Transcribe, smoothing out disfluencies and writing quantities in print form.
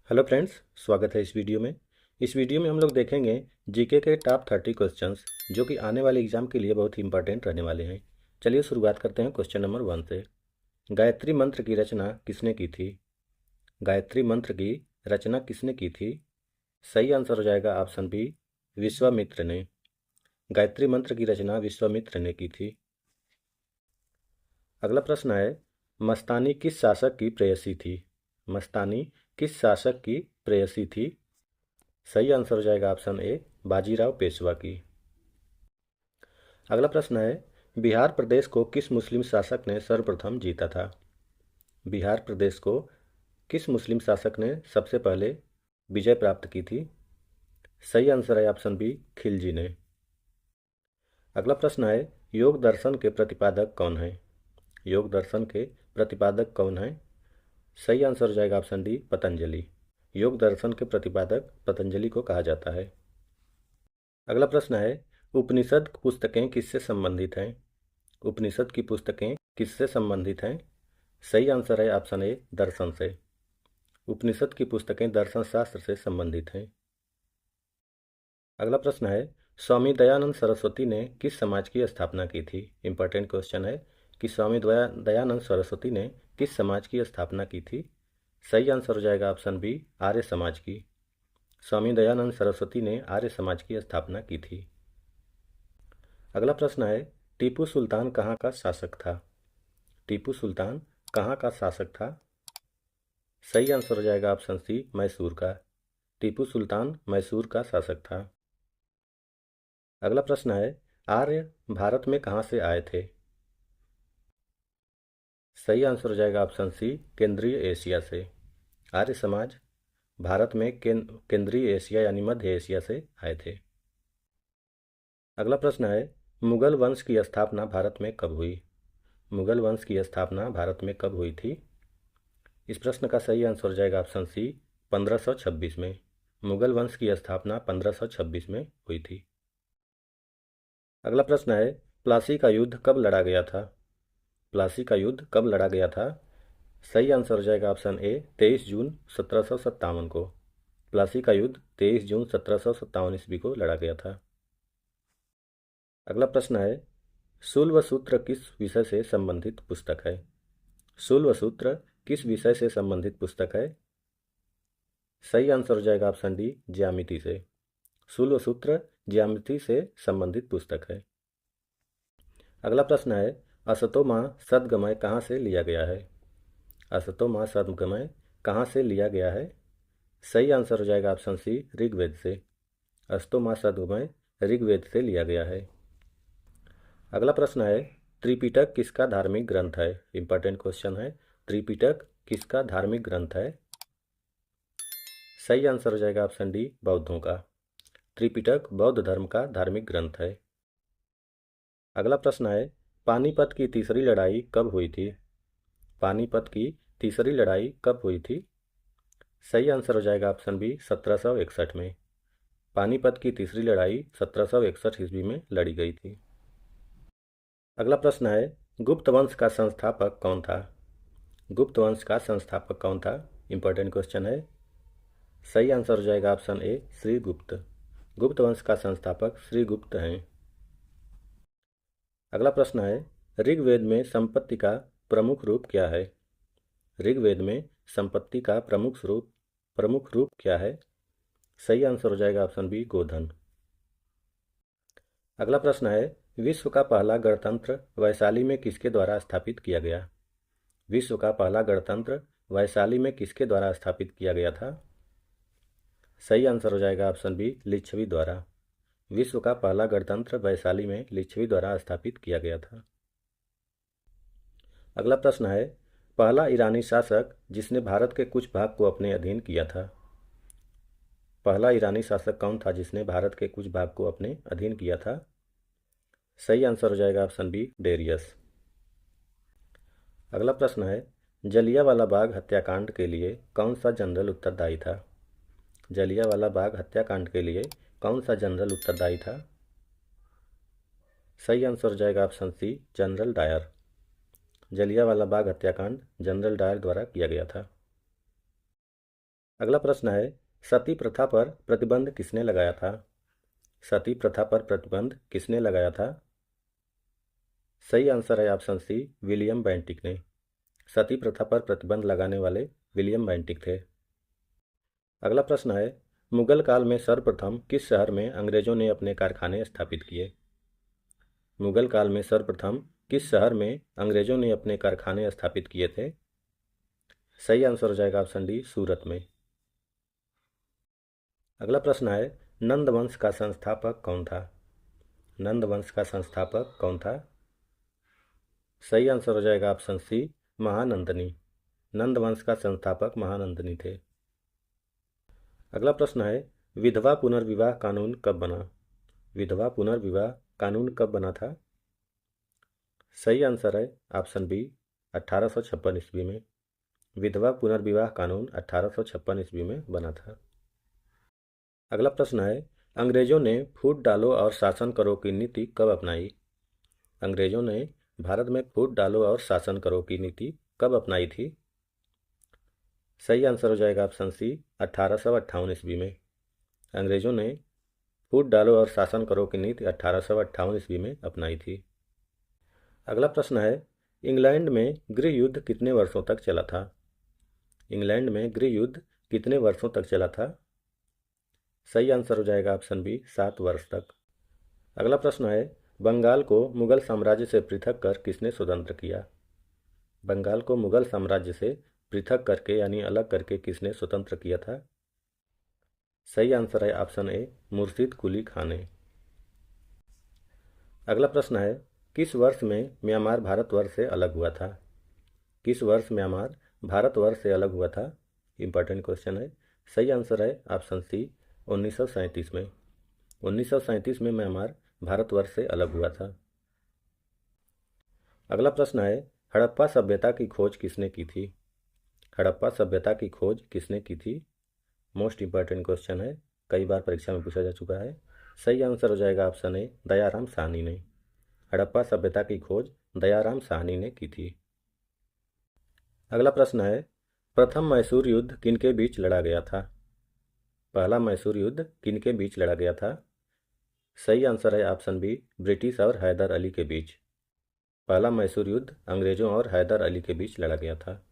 Hello friends, स्वागत है इस वीडियो में। इस वीडियो में हम लोग देखेंगे जीके के टॉप 30 क्वेश्चंस जो कि आने वाले एग्जाम के लिए बहुत ही इंपॉर्टेंट रहने वाले हैं। चलिए शुरुआत करते हैं क्वेश्चन नंबर 1 से। गायत्री मंत्र की रचना किसने की थी? गायत्री मंत्र की रचना किसने की थी? सही आंसर हो जाएगा ऑप्शन बी, विश्वामित्र ने। गायत्री मंत्र की रचना विश्वामित्र ने की थी। अगला प्रश्न है, मस्तानी किस शासक की प्रेयसी थी? मस्तानी किस शासक की प्रेयसी थी? सही आंसर हो जाएगा ऑप्शन ए, बाजीराव पेशवा की। अगला प्रश्न है, बिहार प्रदेश को किस मुस्लिम शासक ने सर्वप्रथम जीता था? बिहार प्रदेश को किस मुस्लिम शासक ने सबसे पहले विजय प्राप्त की थी? सही आंसर है ऑप्शन बी, खिलजी ने। अगला प्रश्न है, योग दर्शन के प्रतिपादक कौन है? योग दर्शन के प्रतिपादक कौन है? सही आंसर हो जाएगा ऑप्शन डी, पतंजलि। योग दर्शन के प्रतिपादक पतंजलि को कहा जाता है। अगला प्रश्न है, उपनिषद पुस्तकें किससे संबंधित हैं? उपनिषद की पुस्तकें किससे संबंधित हैं? सही आंसर है ऑप्शन ए, दर्शन से। उपनिषद की पुस्तकें दर्शन शास्त्र से संबंधित हैं। अगला प्रश्न है, स्वामी दयानंद सरस्वती ने किस समाज की स्थापना की थी? इंपॉर्टेंट क्वेश्चन है कि स्वामी दयानंद सरस्वती ने किस समाज की स्थापना की थी? सही आंसर हो जाएगा ऑप्शन बी, आर्य समाज की। स्वामी दयानंद सरस्वती ने आर्य समाज की स्थापना की थी। अगला प्रश्न है, टीपू सुल्तान कहाँ का शासक था? टीपू सुल्तान कहाँ का शासक था? सही आंसर हो जाएगा ऑप्शन सी, मैसूर का। टीपू सुल्तान मैसूर का शासक था। अगला प्रश्न है, आर्य भारत में कहाँ से आए थे? सही आंसर हो जाएगा ऑप्शन सी, केंद्रीय एशिया से। आर्य समाज भारत में केंद्रीय एशिया यानी मध्य एशिया से आए थे। अगला प्रश्न है, मुगल वंश की स्थापना भारत में कब हुई? मुगल वंश की स्थापना भारत में कब हुई थी? इस प्रश्न का सही आंसर हो जाएगा ऑप्शन सी, 1526 में। मुगल वंश की स्थापना 1526 में हुई थी। अगला प्रश्न है, प्लासी का युद्ध कब लड़ा गया था? प्लासी का युद्ध कब लड़ा गया था? सही आंसर हो जाएगा ऑप्शन ए, 23 जून 1757 को। प्लासी का युद्ध 23 जून 1757 ईस्वी को लड़ा गया था। अगला प्रश्न है, शूल व सूत्र किस विषय से संबंधित पुस्तक है? शूल व सूत्र किस विषय से संबंधित पुस्तक है? सही आंसर हो जाएगा ऑप्शन डी, ज्यामिति से। शूल व सूत्र ज्यामिति से संबंधित पुस्तक है। अगला प्रश्न है, असतो माँ सद्गमय कहाँ से लिया गया है? असतो माँ सद्गमय कहाँ से लिया गया है? सही आंसर हो जाएगा ऑप्शन सी, ऋग्वेद से। असतो माँ सद्गमय ऋग्वेद से लिया गया है। अगला प्रश्न है, त्रिपिटक किसका धार्मिक ग्रंथ है? इंपॉर्टेंट क्वेश्चन है, त्रिपिटक किसका धार्मिक ग्रंथ है? सही आंसर हो जाएगा ऑप्शन डी, बौद्धों का। त्रिपिटक बौद्ध धर्म का धार्मिक ग्रंथ है। अगला प्रश्न है, पानीपत की तीसरी लड़ाई कब हुई थी? पानीपत की तीसरी लड़ाई कब हुई थी? सही आंसर हो जाएगा ऑप्शन बी, 1761 में। पानीपत की तीसरी लड़ाई 1761 ईस्वी में लड़ी गई थी। अगला प्रश्न है, गुप्त वंश का संस्थापक कौन था? गुप्त वंश का संस्थापक कौन था? इंपॉर्टेंट क्वेश्चन है। सही आंसर हो जाएगा ऑप्शन ए, श्रीगुप्त। गुप्त वंश का संस्थापक श्रीगुप्त हैं। अगला प्रश्न है, ऋग्वेद में संपत्ति का प्रमुख रूप क्या है? ऋग्वेद में संपत्ति का प्रमुख रूप क्या है? सही आंसर हो जाएगा ऑप्शन बी, गोधन। अगला प्रश्न है, विश्व का पहला गणतंत्र वैशाली में किसके द्वारा स्थापित किया गया? विश्व का पहला गणतंत्र वैशाली में किसके द्वारा स्थापित किया गया था? सही आंसर हो जाएगा ऑप्शन बी, लिच्छवी द्वारा। विश्व का पहला गणतंत्र वैशाली में लिच्छवी द्वारा स्थापित किया गया था। अगला प्रश्न है, पहला ईरानी शासक जिसने भारत के कुछ भाग को अपने अधीन किया था? पहला ईरानी शासक कौन था जिसने भारत के कुछ भाग को अपने अधीन किया था? सही आंसर हो जाएगा ऑप्शन बी, डेरियस। अगला प्रश्न है, जलियांवाला बाग हत्याकांड के लिए कौन सा जनरल उत्तरदायी था? जलियांवाला बाग हत्याकांड के लिए कौन सा जनरल उत्तरदायी था? सही आंसर हो जाएगा option C, General Dyer. Jallianwala Bagh हत्याकांड जनरल डायर द्वारा किया गया था। अगला प्रश्न है, सती प्रथा पर प्रतिबंध किसने लगाया था? सती प्रथा पर प्रतिबंध किसने लगाया था? सही आंसर है ऑप्शन सी, विलियम बेंटिक ने। सती प्रथा पर प्रतिबंध लगाने वाले विलियम बेंटिक थे। अगला प्रश्न है, मुगल काल में सर्वप्रथम किस शहर में अंग्रेजों ने अपने कारखाने स्थापित किए? मुगल काल में सर्वप्रथम किस शहर में अंग्रेजों ने अपने कारखाने स्थापित किए थे? सही आंसर हो जाएगा ऑप्शन डी, सूरत में। अगला प्रश्न है, नंद वंश का संस्थापक कौन था? नंद वंश का संस्थापक कौन था? सही आंसर हो जाएगा ऑप्शन सी, महानंदनी। नंद वंश का संस्थापक महानंदनी थे। अगला प्रश्न है, विधवा पुनर्विवाह कानून कब बना? विधवा पुनर्विवाह कानून कब बना था? सही आंसर है ऑप्शन बी, 1856 ईस्वी में। विधवा पुनर्विवाह कानून 1856 ईस्वी में बना था। अगला प्रश्न है, अंग्रेजों ने फूट डालो और शासन करो की नीति कब अपनाई? अंग्रेजों ने भारत में फूट डालो और शासन करो की नीति कब अपनाई थी? सही आंसर हो जाएगा ऑप्शन सी, 1858 ईस्वी में। अंग्रेजों ने फूट डालो और शासन करो की नीति 1858 ईस्वी में अपनाई थी। अगला प्रश्न है, इंग्लैंड में गृह युद्ध कितने वर्षों तक चला था? इंग्लैंड में गृह युद्ध कितने वर्षों तक चला था? सही आंसर हो जाएगा ऑप्शन बी, 7 वर्ष तक। अगला प्रश्न है, बंगाल को मुगल साम्राज्य से पृथक कर किसने स्वतंत्र किया? बंगाल को मुगल साम्राज्य से पृथक करके यानी अलग करके किसने स्वतंत्र किया था? सही आंसर है ऑप्शन ए, मुर्शिद कुली खान ने। अगला प्रश्न है, किस वर्ष में म्यांमार भारतवर्ष से अलग हुआ था? किस वर्ष म्यांमार भारतवर्ष से अलग हुआ था? इंपॉर्टेंट क्वेश्चन है। सही आंसर है ऑप्शन सी, 1937 में। 1937 में म्यांमार भारतवर्ष से अलग हुआ था। अगला प्रश्न है, हड़प्पा सभ्यता की खोज किसने की थी? हड़प्पा सभ्यता की खोज किसने की थी? मोस्ट इंपॉर्टेंट क्वेश्चन है, कई बार परीक्षा में पूछा जा चुका है। सही आंसर हो जाएगा ऑप्शन ए, दयाराम साहनी ने। हड़प्पा सभ्यता की खोज दयाराम साहनी ने की थी। अगला प्रश्न है, प्रथम मैसूर युद्ध किनके बीच लड़ा गया था? पहला मैसूर युद्ध किनके बीच लड़ा गया था? सही आंसर है ऑप्शन बी, ब्रिटिश और हैदर अली के बीच। पहला मैसूर युद्ध अंग्रेजों और हैदर अली के बीच लड़ा गया था।